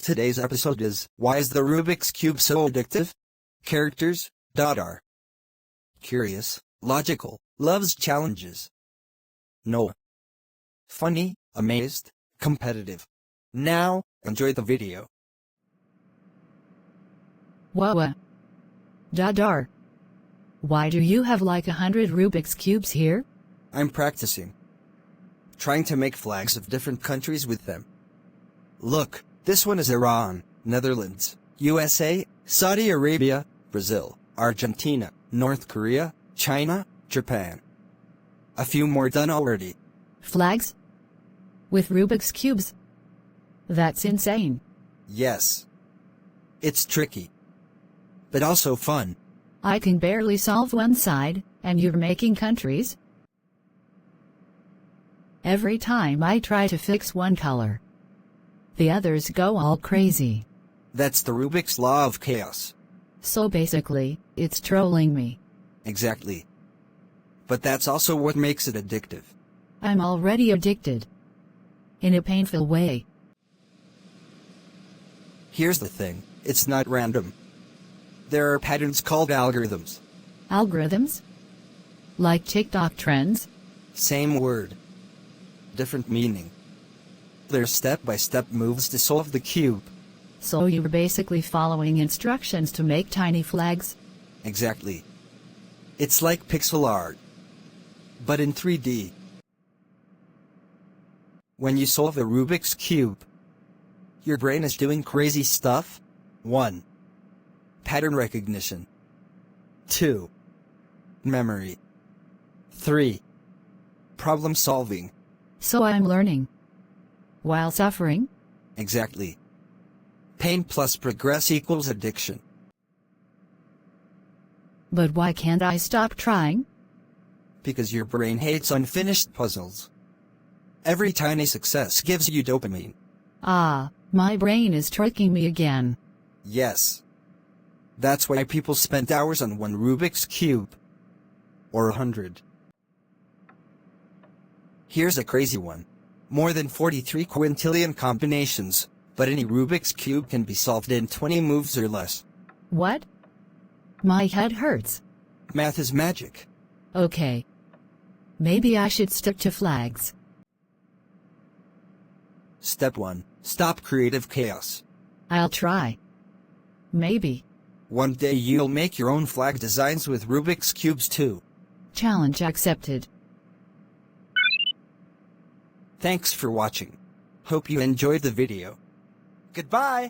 Today's episode is, why is the Rubik's Cube so addictive? Characters, are curious, logical, loves challenges. No. Funny, amazed, competitive. Now, enjoy the video. Whoa. Dadar. Why do you have like 100 Rubik's Cubes here? I'm practicing. Trying to make flags of different countries with them. Look, this one is Iran, Netherlands, USA, Saudi Arabia, Brazil, Argentina, North Korea, China, Japan. A few more done already. Flags? With Rubik's Cubes? That's insane. Yes. It's tricky. But also fun. I can barely solve one side, and you're making countries? Every time I try to fix one color, the others go all crazy. That's the Rubik's law of chaos. So basically, it's trolling me. Exactly. But that's also what makes it addictive. I'm already addicted. In a painful way. Here's the thing, it's not random. There are patterns called algorithms. Algorithms? Like TikTok trends? Same word. Different meaning. There's step-by-step moves to solve the cube. So you're basically following instructions to make tiny flags? Exactly. It's like pixel art. But in 3D. When you solve a Rubik's Cube, your brain is doing crazy stuff. 1. Pattern recognition. 2. Memory. 3. Problem solving. So I'm learning. While suffering? Exactly. Pain plus progress equals addiction. But why can't I stop trying? Because your brain hates unfinished puzzles. Every tiny success gives you dopamine. Ah, my brain is tricking me again. Yes. That's why people spend hours on one Rubik's Cube. Or 100. Here's a crazy one. More than 43 quintillion combinations, but any Rubik's Cube can be solved in 20 moves or less. What? My head hurts. Math is magic. Okay. Maybe I should stick to flags. Step 1. Stop creative chaos. I'll try. Maybe. One day you'll make your own flag designs with Rubik's Cubes too. Challenge accepted. Thanks for watching. Hope you enjoyed the video. Goodbye!